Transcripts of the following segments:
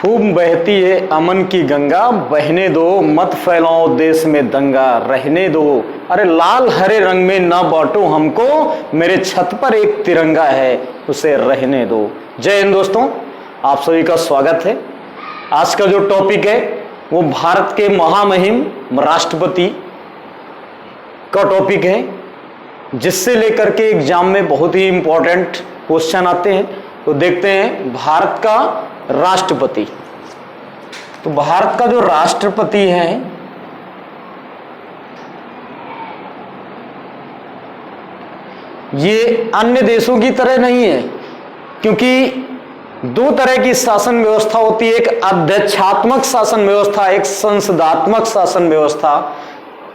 खूब बहती है अमन की गंगा, बहने दो मत फैलाओ देश में दंगा, रहने दो अरे लाल हरे रंग में ना बांटो हमको, मेरे छत पर एक तिरंगा है उसे रहने दो। जय हिंद दोस्तों, आप सभी का स्वागत है। आज का जो टॉपिक है वो भारत के महामहिम राष्ट्रपति का टॉपिक है, जिससे लेकर के एग्जाम में बहुत ही इंपॉर्टेंट क्वेश्चन आते हैं। तो देखते हैं भारत का राष्ट्रपति। तो भारत का जो राष्ट्रपति है ये अन्य देशों की तरह नहीं है, क्योंकि दो तरह की शासन व्यवस्था होती है, एक अध्यक्षात्मक शासन व्यवस्था, एक संसदात्मक शासन व्यवस्था।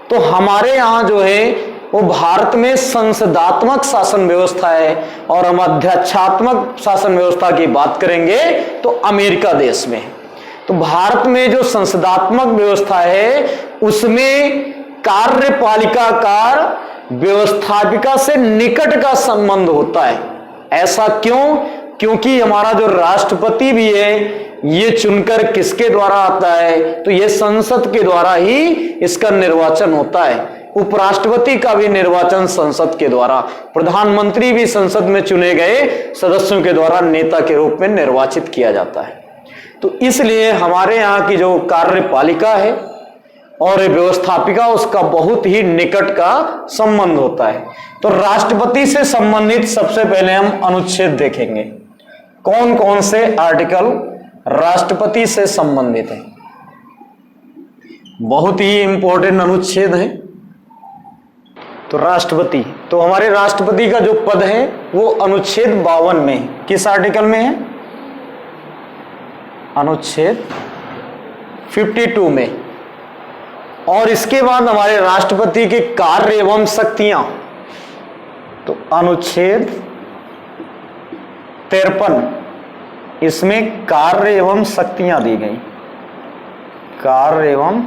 तो हमारे यहाँ जो है वो भारत में संसदात्मक शासन व्यवस्था है, और हम अध्यक्षात्मक शासन व्यवस्था की बात करेंगे तो अमेरिका देश में। तो भारत में जो संसदात्मक व्यवस्था है उसमें कार्यपालिका का व्यवस्थापिका से निकट का संबंध होता है। ऐसा क्यों? क्योंकि हमारा जो राष्ट्रपति भी है ये चुनकर किसके द्वारा आता है? तो ये संसद के द्वारा ही इसका निर्वाचन होता है। उपराष्ट्रपति का भी निर्वाचन संसद के द्वारा, प्रधानमंत्री भी संसद में चुने गए सदस्यों के द्वारा नेता के रूप में निर्वाचित किया जाता है। तो इसलिए हमारे यहाँ की जो कार्यपालिका है और व्यवस्थापिका, उसका बहुत ही निकट का संबंध होता है। तो राष्ट्रपति से संबंधित सबसे पहले हम अनुच्छेद देखेंगे, कौन कौन से आर्टिकल राष्ट्रपति से संबंधित है। बहुत ही इंपॉर्टेंट अनुच्छेद है। तो राष्ट्रपति, तो हमारे राष्ट्रपति का जो पद है वो अनुच्छेद 52 में, किस आर्टिकल में है? अनुच्छेद 52 में। और इसके बाद हमारे राष्ट्रपति के कार्य एवं शक्तियां, तो अनुच्छेद 53, इसमें कार्य एवं शक्तियां दी गई, कार्य एवं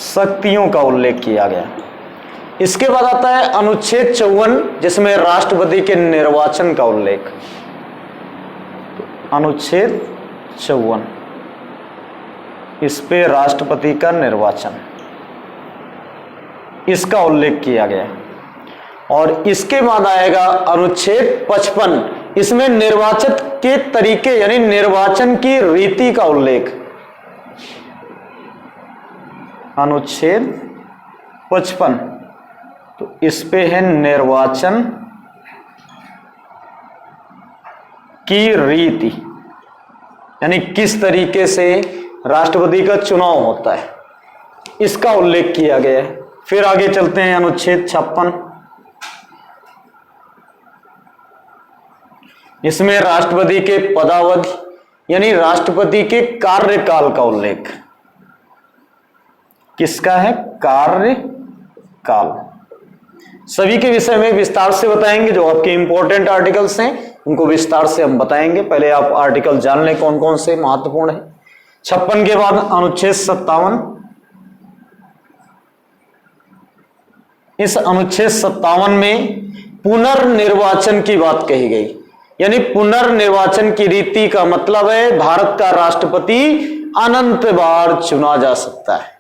शक्तियों का उल्लेख किया गया। इसके बाद आता है अनुच्छेद 54, जिसमें राष्ट्रपति के निर्वाचन का उल्लेख। तो अनुच्छेद 54, इस पे राष्ट्रपति का निर्वाचन, इसका उल्लेख किया गया। और इसके बाद आएगा अनुच्छेद 55, इसमें निर्वाचन के तरीके यानी निर्वाचन की रीति का उल्लेख। अनुच्छेद 55, तो इस पे है निर्वाचन की रीति, यानी किस तरीके से राष्ट्रपति का चुनाव होता है, इसका उल्लेख किया गया है। फिर आगे चलते हैं अनुच्छेद 56, इसमें राष्ट्रपति के पदावधि यानी राष्ट्रपति के कार्यकाल का उल्लेख। किसका है? कार्यकाल। सभी के विषय में विस्तार से बताएंगे, जो आपके इंपॉर्टेंट आर्टिकल्स हैं उनको विस्तार से हम बताएंगे। पहले आप आर्टिकल जान लें कौन कौन से महत्वपूर्ण है। 56 के बाद अनुच्छेद 57, इस अनुच्छेद 57 में पुनर्निर्वाचन की बात कही गई, यानी पुनर्निर्वाचन की रीति का मतलब है भारत का राष्ट्रपति अनंत बार चुना जा सकता है।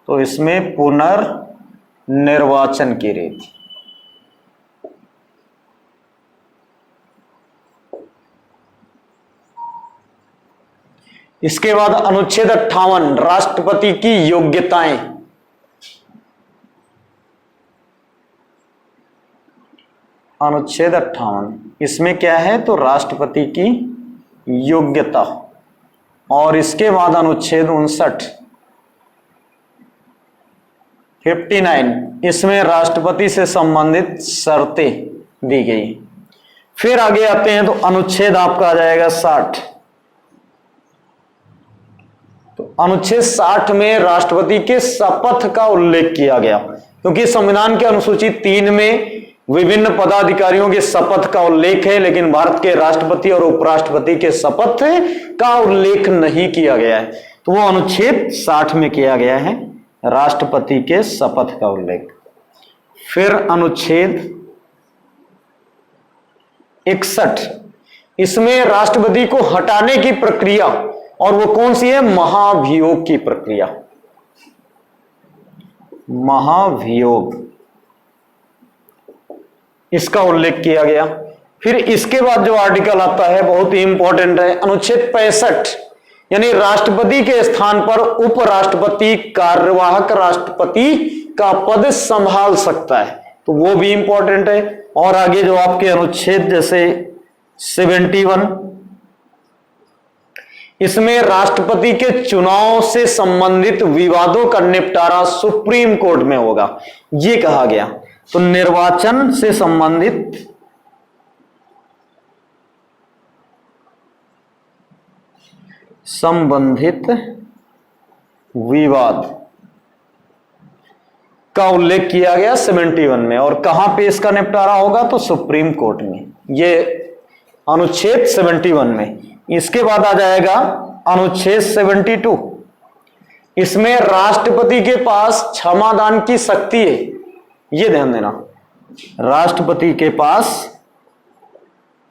तो इसमें पुनर्निर्वाचन की रीति। इसके बाद अनुच्छेद 58, राष्ट्रपति की योग्यताएं। अनुच्छेद 58, इसमें क्या है? तो राष्ट्रपति की योग्यता। और इसके बाद अनुच्छेद 59, इसमें राष्ट्रपति से संबंधित शर्तें दी गई। फिर आगे आते हैं तो अनुच्छेद आपका आ जाएगा 60। तो अनुच्छेद 60 में राष्ट्रपति के शपथ का उल्लेख किया गया, क्योंकि संविधान के अनुसूची 3 में विभिन्न पदाधिकारियों के शपथ का उल्लेख है, लेकिन भारत के राष्ट्रपति और उपराष्ट्रपति के शपथ का उल्लेख नहीं किया गया है। तो वो अनुच्छेद 60 में किया गया है, राष्ट्रपति के शपथ का उल्लेख। फिर अनुच्छेद 61, इसमें राष्ट्रपति को हटाने की प्रक्रिया, और वो कौन सी है? महाभियोग की प्रक्रिया, महाभियोग, इसका उल्लेख किया गया। फिर इसके बाद जो आर्टिकल आता है बहुत ही इंपॉर्टेंट है, अनुच्छेद 65, यानी राष्ट्रपति के स्थान पर उपराष्ट्रपति कार्यवाहक राष्ट्रपति का पद संभाल सकता है, तो वो भी इंपॉर्टेंट है। और आगे जो आपके अनुच्छेद जैसे 71, इसमें राष्ट्रपति के चुनाव से संबंधित विवादों का निपटारा सुप्रीम कोर्ट में होगा, ये कहा गया। तो निर्वाचन से संबंधित विवाद का उल्लेख किया गया 71 में, और कहां पे इसका निपटारा होगा? तो सुप्रीम कोर्ट में, ये अनुच्छेद 71 में। इसके बाद आ जाएगा अनुच्छेद 72, इसमें राष्ट्रपति के पास क्षमादान की शक्ति है, ये ध्यान देना, राष्ट्रपति के पास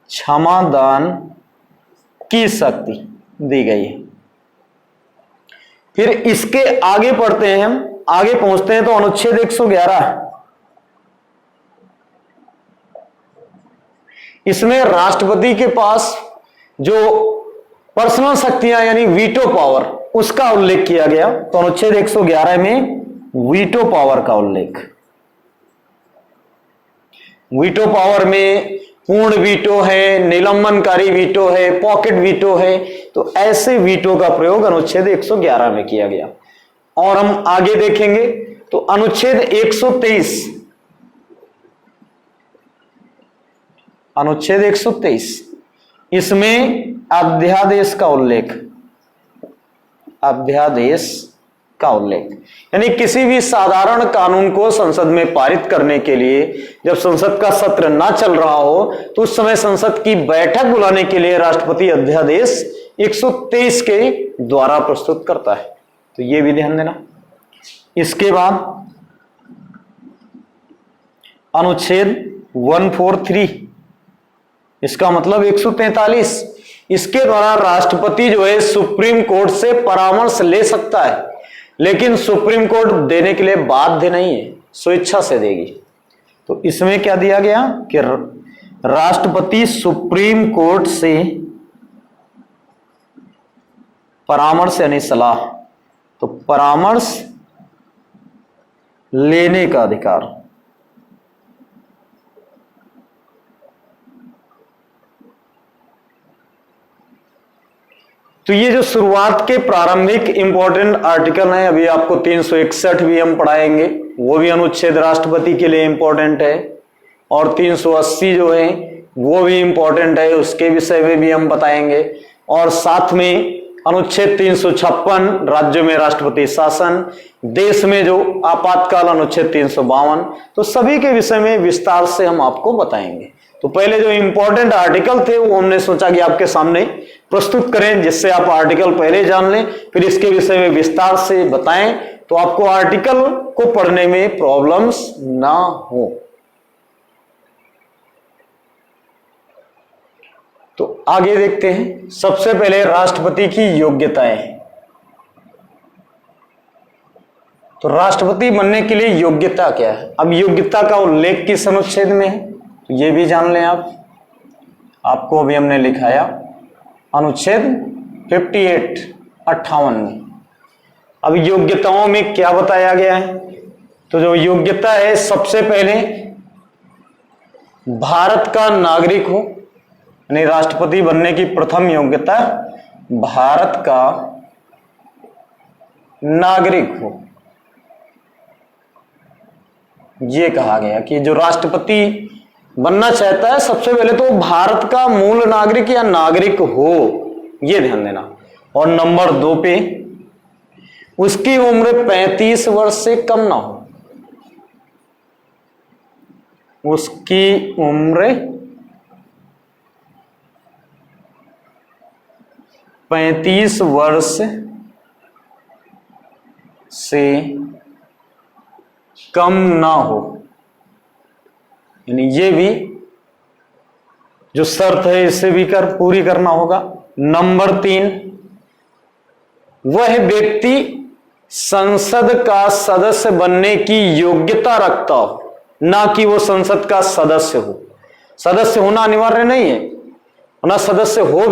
क्षमादान की शक्ति दी गई है। फिर इसके आगे पढ़ते हैं, हम आगे पहुंचते हैं तो अनुच्छेद 111, इसमें राष्ट्रपति के पास जो पर्सनल शक्तियां यानी वीटो पावर, उसका उल्लेख किया गया। तो अनुच्छेद 111 में वीटो पावर का उल्लेख, वीटो पावर में पूर्ण वीटो है, निलंबनकारी वीटो है, पॉकेट वीटो है, तो ऐसे वीटो का प्रयोग अनुच्छेद 111 में किया गया। और हम आगे देखेंगे तो अनुच्छेद 123, अनुच्छेद 123, इसमें अध्यादेश का उल्लेख, अध्यादेश का उल्लेख, यानी किसी भी साधारण कानून को संसद में पारित करने के लिए जब संसद का सत्र ना चल रहा हो तो उस समय संसद की बैठक बुलाने के लिए राष्ट्रपति अध्यादेश 123 के द्वारा प्रस्तुत करता है, तो यह भी ध्यान देना। इसके बाद अनुच्छेद 143, इसका मतलब 143, इसके द्वारा राष्ट्रपति जो है सुप्रीम कोर्ट से परामर्श ले सकता है, लेकिन सुप्रीम कोर्ट देने के लिए बाध्य नहीं है, स्वेच्छा से देगी। तो इसमें क्या दिया गया कि राष्ट्रपति सुप्रीम कोर्ट से परामर्श यानी सलाह, तो परामर्श लेने का अधिकार, तो ये जो शुरुआत के प्रारंभिक इंपॉर्टेंट आर्टिकल हैं, अभी आपको 361 भी हम पढ़ाएंगे, वो भी अनुच्छेद राष्ट्रपति के लिए इंपॉर्टेंट है, और 380 जो है वो भी इंपॉर्टेंट है, उसके विषय में भी हम बताएंगे। और साथ में अनुच्छेद 356 राज्यों में राष्ट्रपति शासन, देश में जो आपातकाल अनुच्छेद 352, तो सभी के विषय में विस्तार से हम आपको बताएंगे। तो पहले जो इंपॉर्टेंट आर्टिकल थे वो हमने सोचा कि आपके सामने प्रस्तुत करें, जिससे आप आर्टिकल पहले जान लें, फिर इसके विषय में विस्तार से बताएं, तो आपको आर्टिकल को पढ़ने में प्रॉब्लम्स ना हो। तो आगे देखते हैं। सबसे पहले राष्ट्रपति की योग्यताएं। तो राष्ट्रपति बनने के लिए योग्यता क्या है? अब योग्यता का उल्लेख किस अनुच्छेद में है, तो ये भी जान लें आप, आपको अभी हमने लिखाया अनुच्छेद 58 में। अब योग्यताओं में क्या बताया गया है? तो जो योग्यता है, सबसे पहले भारत का नागरिक हो, यानी राष्ट्रपति बनने की प्रथम योग्यता भारत का नागरिक हो। ये कहा गया कि जो राष्ट्रपति बनना चाहता है सबसे पहले तो भारत का मूल नागरिक या नागरिक हो, ये ध्यान देना। और नंबर 2 पे उसकी उम्र 35 वर्ष से कम ना हो, उसकी उम्र 35 वर्ष से कम ना हो, यानी ये भी जो शर्त है इसे भी पूरी करना होगा। नंबर 3, वह व्यक्ति संसद का सदस्य बनने की योग्यता रखता हो, ना कि वो संसद का सदस्य हो। सदस्य होना अनिवार्य नहीं है, ना सदस्य हो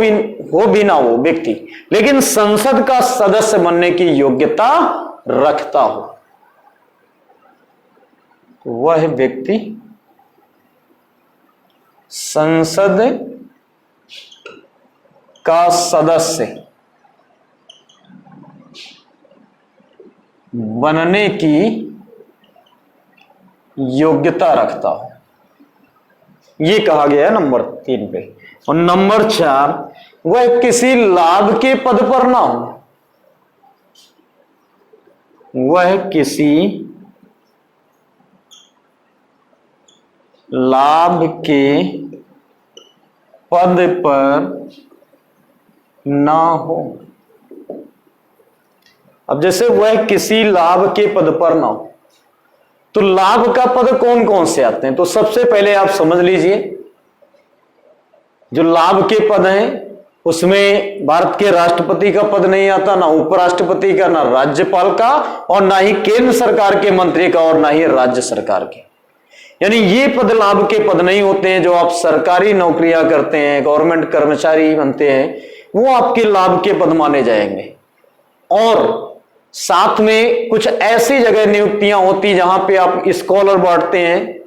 भी ना वो व्यक्ति, लेकिन संसद का सदस्य बनने की योग्यता रखता हो। वह व्यक्ति संसद का सदस्य बनने की योग्यता रखता हो, ये कहा गया है नंबर 3 पे। और नंबर 4, वह किसी लाभ के पद पर ना हो। वह किसी लाभ के पद पर ना हो। अब जैसे वह किसी लाभ के पद पर ना हो, तो लाभ का पद कौन कौन से आते हैं? तो सबसे पहले आप समझ लीजिए, जो लाभ के पद हैं उसमें भारत के राष्ट्रपति का पद नहीं आता, ना उपराष्ट्रपति का, ना राज्यपाल का, और ना ही केंद्र सरकार के मंत्री का, और ना ही राज्य सरकार के। यानी ये पद लाभ के पद नहीं होते हैं। जो आप सरकारी नौकरियां करते हैं, गवर्नमेंट कर्मचारी बनते हैं, वो आपके लाभ के पद माने जाएंगे। और साथ में कुछ ऐसी जगह नियुक्तियां होती जहां पे आप स्कॉलर बांटते हैं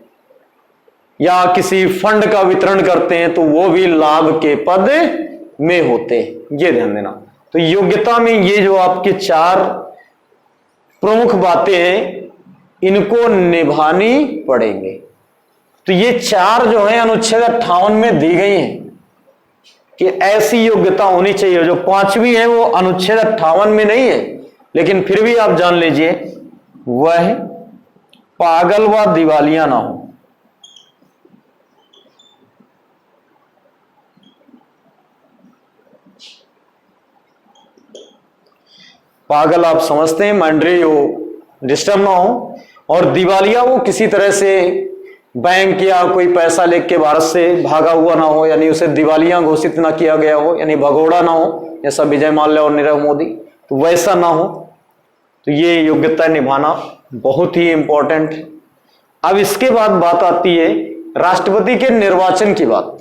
या किसी फंड का वितरण करते हैं, तो वो भी लाभ के पद में होते हैं। ये ध्यान देना। तो योग्यता में ये जो आपके 4 प्रमुख बातें हैं, इनको निभानी पड़ेंगे। तो ये 4 जो है अनुच्छेद 58 में दी गई हैं कि ऐसी योग्यता होनी चाहिए। जो 5वीं है वो अनुच्छेद 58 में नहीं है, लेकिन फिर भी आप जान लीजिए, वह पागल व दिवालिया ना हो। पागल आप समझते हैं, माइंडरी हो, डिस्टर्ब ना हो, और दिवालिया वो किसी तरह से बैंक या कोई पैसा लेके भारत से भागा हुआ ना हो, यानी उसे दिवालिया घोषित ना किया गया हो, यानी भगोड़ा ना हो जैसा विजय माल्या और नीरव मोदी, तो वैसा ना हो। तो ये योग्यता निभाना बहुत ही इंपॉर्टेंट है। अब इसके बाद बात आती है राष्ट्रपति के निर्वाचन की बात,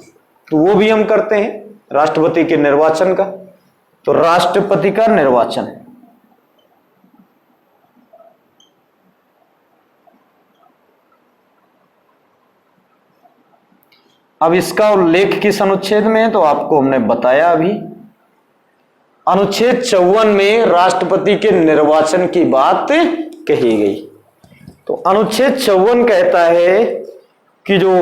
तो वो भी हम करते हैं राष्ट्रपति के निर्वाचन का। तो राष्ट्रपति का निर्वाचन, अब इसका उल्लेख किस अनुच्छेद में है तो आपको हमने बताया अभी। अनुच्छेद 54 में राष्ट्रपति के निर्वाचन की बात कही गई। तो अनुच्छेद 54 कहता है कि जो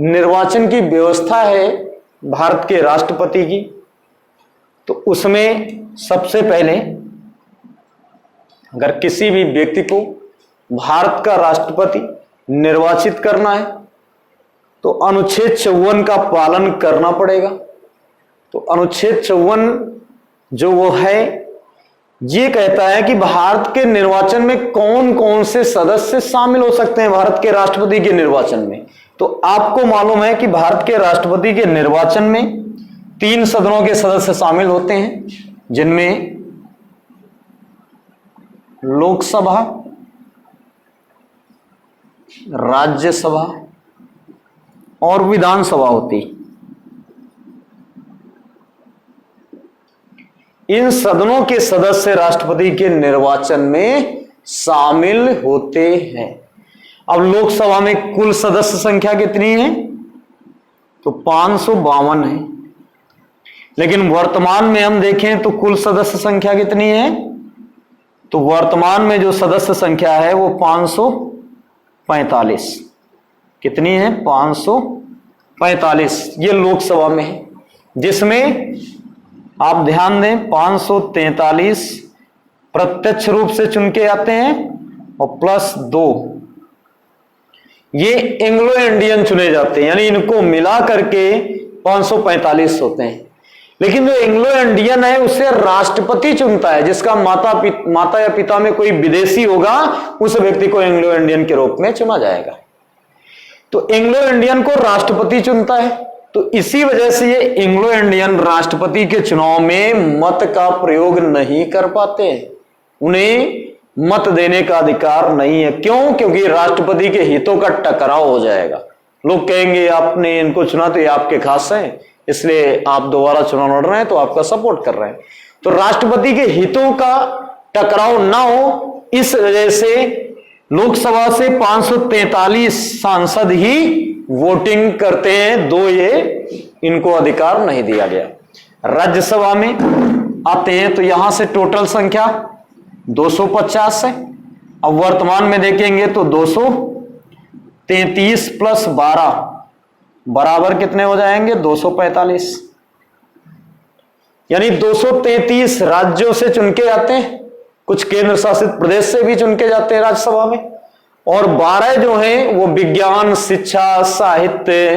निर्वाचन की व्यवस्था है भारत के राष्ट्रपति की, तो उसमें सबसे पहले अगर किसी भी व्यक्ति को भारत का राष्ट्रपति निर्वाचित करना है तो अनुच्छेद 54 का पालन करना पड़ेगा। तो अनुच्छेद 54 जो वो है, ये कहता है कि भारत के निर्वाचन में कौन कौन से सदस्य शामिल हो सकते हैं भारत के राष्ट्रपति के निर्वाचन में। तो आपको मालूम है कि भारत के राष्ट्रपति के निर्वाचन में 3 सदनों के सदस्य शामिल होते हैं, जिनमें लोकसभा, राज्यसभा और विधानसभा होती। इन सदनों के सदस्य राष्ट्रपति के निर्वाचन में शामिल होते हैं। अब लोकसभा में कुल सदस्य संख्या कितनी है तो 552 है, लेकिन वर्तमान में हम देखें तो कुल सदस्य संख्या कितनी है, तो वर्तमान में जो सदस्य संख्या है वो 545। कितनी है 545। ये लोकसभा में है, जिसमें आप ध्यान दें 543 प्रत्यक्ष रूप से चुन के आते हैं और +2 ये एंग्लो इंडियन चुने जाते हैं, यानी इनको मिला करके 545 होते हैं। लेकिन जो एंग्लो इंडियन है उसे राष्ट्रपति चुनता है, जिसका माता या पिता में कोई विदेशी होगा उस व्यक्ति को एंग्लो इंडियन के रूप में चुना जाएगा। तो एंग्लो इंडियन को राष्ट्रपति चुनता है तो इसी वजह से ये एंग्लो इंडियन राष्ट्रपति के चुनाव में मत का प्रयोग नहीं कर पाते, उन्हें मत देने का अधिकार नहीं है। क्यों? क्योंकि राष्ट्रपति के हितों का टकराव हो जाएगा। लोग कहेंगे आपने इनको चुना तो ये आपके खास हैं, इसलिए आप दोबारा चुनाव लड़ रहे हैं, तो आपका सपोर्ट कर रहे हैं। तो राष्ट्रपति के हितों का टकराव ना हो, इस वजह से लोकसभा से 543 सांसद ही वोटिंग करते हैं, दो ये इनको अधिकार नहीं दिया गया। राज्यसभा में आते हैं तो यहां से टोटल संख्या 250 है। अब वर्तमान में देखेंगे तो 233 प्लस 12 बराबर कितने हो जाएंगे? 245। यानी 233 राज्यों से चुन के जाते हैं, कुछ केंद्र शासित प्रदेश से भी चुन के जाते हैं राज्यसभा में, और 12 जो हैं वो विज्ञान, शिक्षा, साहित्य,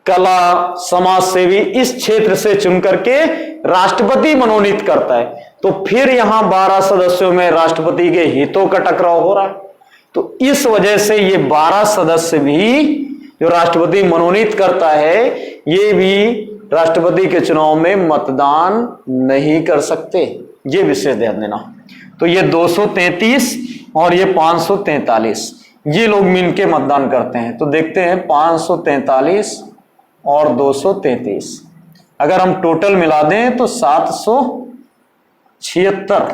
कला, समाज सेवी इस क्षेत्र से चुन करके राष्ट्रपति मनोनीत करता है। तो फिर यहां 12 सदस्यों में राष्ट्रपति के हितों का टकराव हो रहा है। तो इस वजह से ये 12 सदस्य भी जो राष्ट्रपति मनोनीत करता है, ये भी राष्ट्रपति के चुनाव में मतदान नहीं कर सकते। ये विशेष ध्यान देना। तो ये 233 और ये 543 ये लोग मिलके मतदान करते हैं। तो देखते हैं 543 और 233 अगर हम टोटल मिला दें तो 776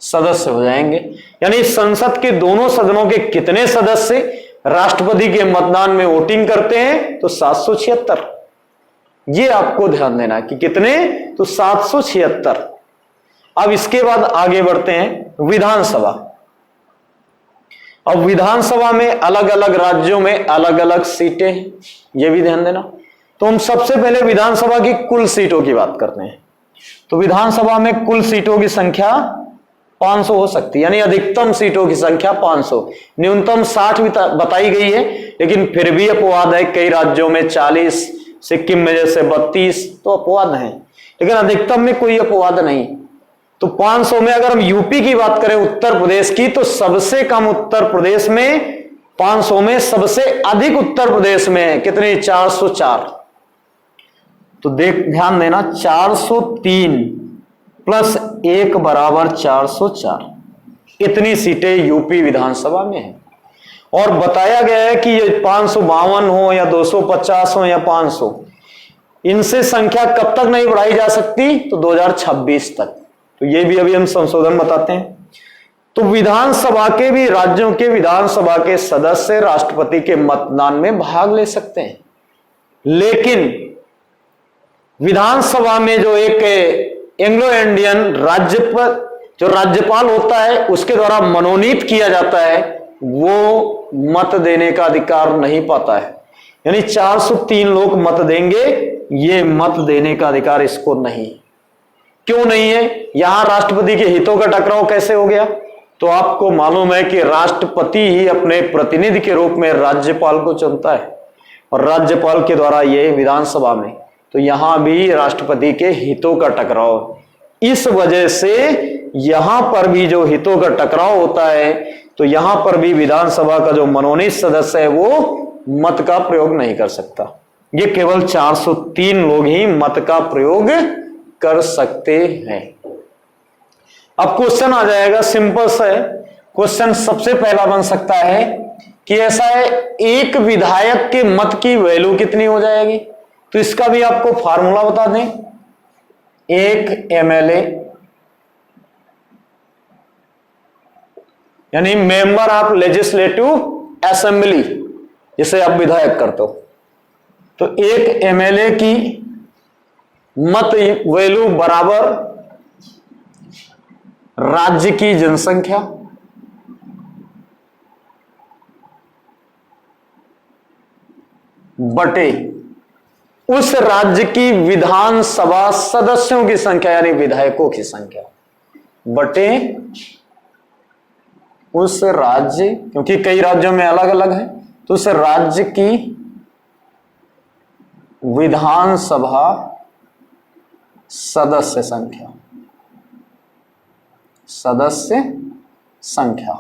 सदस्य हो जाएंगे। यानी संसद के दोनों सदनों के कितने सदस्य राष्ट्रपति के मतदान में वोटिंग करते हैं? तो 776। ये आपको ध्यान देना है कि कितने? तो 776। अब इसके बाद आगे बढ़ते हैं विधानसभा। अब विधानसभा में अलग अलग राज्यों में अलग अलग सीटें हैं, यह भी ध्यान देना। तो हम सबसे पहले विधानसभा की कुल सीटों की बात करते हैं। तो विधानसभा में कुल सीटों की संख्या 500 हो सकती है, यानी अधिकतम सीटों की संख्या 500। न्यूनतम 60 बताई गई है, लेकिन फिर भी अपवाद है। कई राज्यों में 40, सिक्किम में जैसे 32, तो अपवाद है, लेकिन अधिकतम में कोई अपवाद नहीं। तो 500 में अगर हम यूपी की बात करें, उत्तर प्रदेश की, तो सबसे कम उत्तर प्रदेश में 500 में, सबसे अधिक उत्तर प्रदेश में है कितने? 404। तो ध्यान देना, 403 प्लस 1 बराबर 404। इतनी सीटें यूपी विधानसभा में है। और बताया गया है कि ये 552 हो या 250 हो या 500, इनसे संख्या कब तक नहीं बढ़ाई जा सकती? तो 2026 तक। तो ये भी अभी हम संशोधन बताते हैं। तो विधानसभा के भी, राज्यों के विधानसभा के सदस्य राष्ट्रपति के मतदान में भाग ले सकते हैं, लेकिन विधानसभा में जो एक एंग्लो इंडियन जो राज्यपाल होता है उसके द्वारा मनोनीत किया जाता है, वो मत देने का अधिकार नहीं पाता है। यानी 403 लोग मत देंगे, ये मत देने का अधिकार इसको नहीं। क्यों नहीं है? यहां राष्ट्रपति के हितों का टकराव कैसे हो गया? तो आपको मालूम है कि राष्ट्रपति ही अपने प्रतिनिधि के रूप में राज्यपाल को चुनता है, और राज्यपाल के द्वारा ये विधानसभा में, तो यहां भी राष्ट्रपति के हितों का टकराव। इस वजह से यहां पर भी जो हितों का टकराव होता है, तो यहां पर भी विधानसभा का जो मनोनीत सदस्य है वो मत का प्रयोग नहीं कर सकता। ये केवल 403 लोग ही मत का प्रयोग कर सकते हैं। अब क्वेश्चन आ जाएगा, सिंपल सा है क्वेश्चन। सबसे पहला बन सकता है कि ऐसा है, एक विधायक के मत की वैल्यू कितनी हो जाएगी? तो इसका भी आपको फार्मूला बता दें। एक एमएलए यानी मेंबर ऑफ लेजिस्लेटिव असेंबली, जिसे आप विधायक करते हो, तो एक एमएलए की मत वैल्यू बराबर राज्य की जनसंख्या बटे उस राज्य की विधानसभा सदस्यों की संख्या, यानी विधायकों की संख्या, बटे उस राज्य, क्योंकि कई राज्यों में अलग अलग है, तो उस राज्य की विधानसभा सदस्य संख्या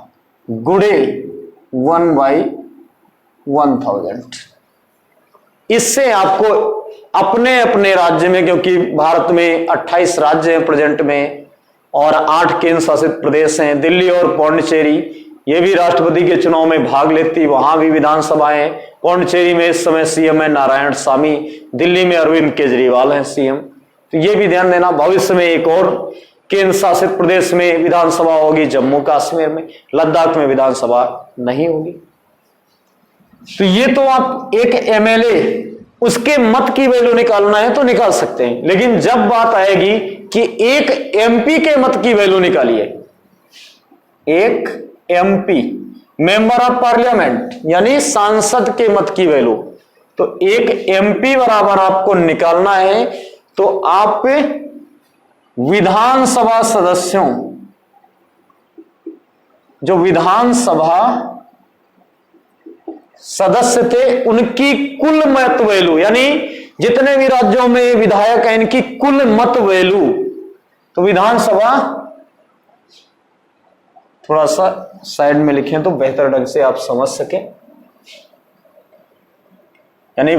गुणे 1/1000। इससे आपको अपने अपने राज्य में, क्योंकि भारत में 28 राज्य हैं प्रेजेंट में और 8 केंद्र शासित प्रदेश हैं, दिल्ली और पौंडीचेरी ये भी राष्ट्रपति के चुनाव में भाग लेती, वहां भी विधानसभाएं। पौंडीचेरी में इस समय सीएम है नारायणसामी, दिल्ली में अरविंद केजरीवाल हैं सीएम। तो ये भी ध्यान देना, भविष्य में एक और केंद्र शासित प्रदेश में विधानसभा होगी, जम्मू कश्मीर में, लद्दाख में विधानसभा नहीं होगी। तो ये तो आप एक एमएलए उसके मत की वैल्यू निकालना है तो निकाल सकते हैं, लेकिन जब बात आएगी कि एक एमपी के मत की वैल्यू निकालिए, एक एमपी मेंबर ऑफ पार्लियामेंट यानी सांसद के मत की वैल्यू, तो एक एमपी बराबर आपको निकालना है तो आप विधानसभा सदस्यों, जो विधानसभा सदस्य थे उनकी कुल मत वैल्यू, यानी जितने भी राज्यों में विधायक हैं इनकी कुल मत वैल्यू, तो विधानसभा थोड़ा सा साइड में लिखें तो बेहतर ढंग से आप समझ सकें। यानी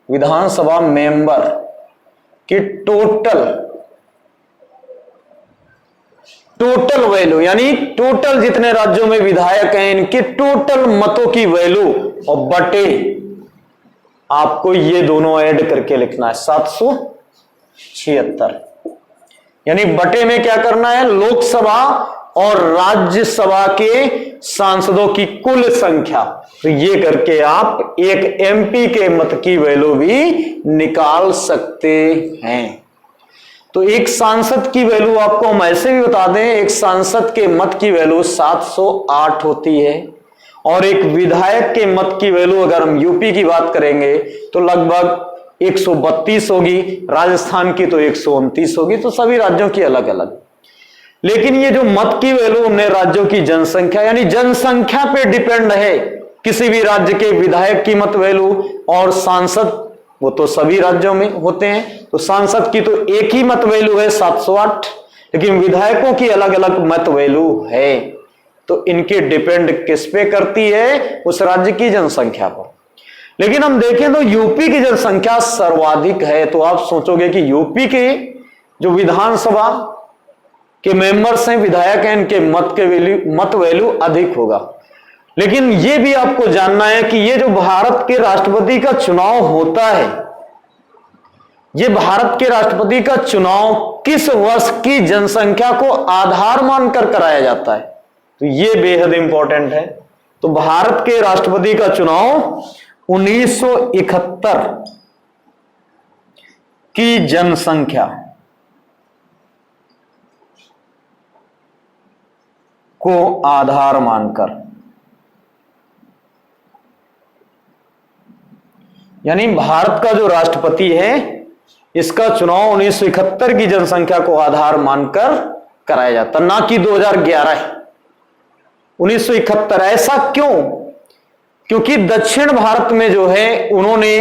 विधानसभा मेंबर की टोटल वैल्यू, यानी टोटल जितने राज्यों में विधायक हैं इनके टोटल मतों की वैल्यू और बटे आपको ये दोनों ऐड करके लिखना है 776, यानी बटे में क्या करना है, लोकसभा और राज्यसभा के सांसदों की कुल संख्या। तो ये करके आप एक एमपी के मत की वैल्यू भी निकाल सकते हैं। तो एक सांसद की वैल्यू आपको हम ऐसे भी बता दें, एक सांसद के मत की वैल्यू 708 होती है और एक विधायक के मत की वैल्यू अगर हम यूपी की बात करेंगे तो लगभग 132 होगी, राजस्थान की तो 129 होगी, तो सभी राज्यों की अलग अलग। लेकिन ये जो मत की वैल्यू हमने राज्यों की जनसंख्या, यानी जनसंख्या पे डिपेंड है किसी भी राज्य के विधायक की मत वैल्यू और सांसद, वो तो सभी राज्यों में होते हैं, तो सांसद की तो एक ही मत वैल्यू है 708, लेकिन विधायकों की अलग अलग मत वैल्यू है। तो इनके डिपेंड किस पे करती है, उस राज्य की जनसंख्या पर। लेकिन हम देखें तो यूपी की जनसंख्या सर्वाधिक है, तो आप सोचोगे कि यूपी के जो विधानसभा के मेंबर्स हैं, विधायक हैं, इनके मत वैल्यू अधिक होगा। लेकिन यह भी आपको जानना है कि ये जो भारत के राष्ट्रपति का चुनाव होता है, ये भारत के राष्ट्रपति का चुनाव किस वर्ष की जनसंख्या को आधार मानकर कराया जाता है, तो ये बेहद इंपॉर्टेंट है। तो भारत के राष्ट्रपति का चुनाव 1971 की जनसंख्या को आधार मानकर, यानी भारत का जो राष्ट्रपति है इसका चुनाव 1971 की जनसंख्या को आधार मानकर कराया जाता, ना कि 2011। 1971 ऐसा क्यों? क्योंकि दक्षिण भारत में जो है उन्होंने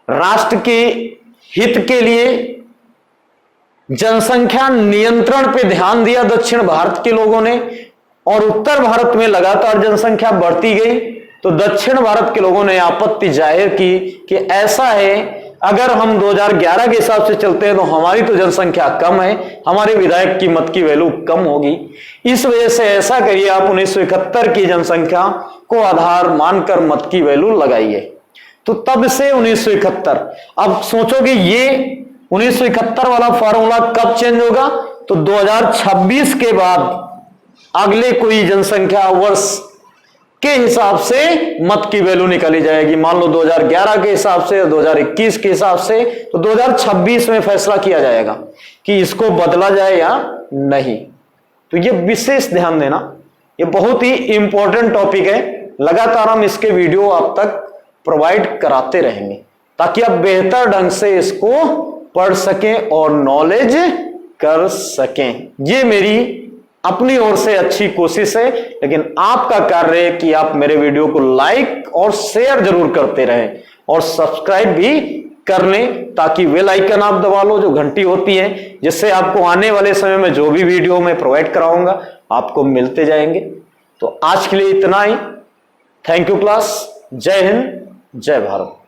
राष्ट्र के हित के लिए जनसंख्या नियंत्रण पे ध्यान दिया दक्षिण भारत के लोगों ने, और उत्तर भारत में लगातार जनसंख्या बढ़ती गई। तो दक्षिण भारत के लोगों ने आपत्ति जाहिर की कि ऐसा है, अगर हम 2011 के हिसाब से चलते हैं तो हमारी तो जनसंख्या कम है, हमारे विधायक की मत की वैल्यू कम होगी, इस वजह से ऐसा करिए आप 1971 की जनसंख्या को आधार मानकर मत की वैल्यू लगाइए। तो तब से 1971, अब सोचोगे ये 1971 वाला फॉर्मूला कब चेंज होगा, तो 2026 के बाद अगले कोई जनसंख्या वर्ष के हिसाब से मत की वैल्यू निकाली जाएगी। मान लो 2011 के हिसाब से, 2021 के हिसाब से, तो 2026 में फैसला किया जाएगा कि इसको बदला जाए या नहीं। तो ये विशेष ध्यान देना, ये बहुत ही इंपॉर्टेंट टॉपिक है। लगातार हम इसके वीडियो आप तक प्रोवाइड कराते रहेंगे ताकि आप बेहतर ढंग से इसको पढ़ सकें और नॉलेज कर सकें। ये मेरी अपनी ओर से अच्छी कोशिश है, लेकिन आपका कार्य है कि आप मेरे वीडियो को लाइक और शेयर जरूर करते रहें और सब्सक्राइब भी कर लें, ताकि बेल आइकन आप दबा लो, जो घंटी होती है, जिससे आपको आने वाले समय में जो भी वीडियो मैं प्रोवाइड कराऊंगा आपको मिलते जाएंगे। तो आज के लिए इतना ही। Thank you class. जय हिंद, जय भारत।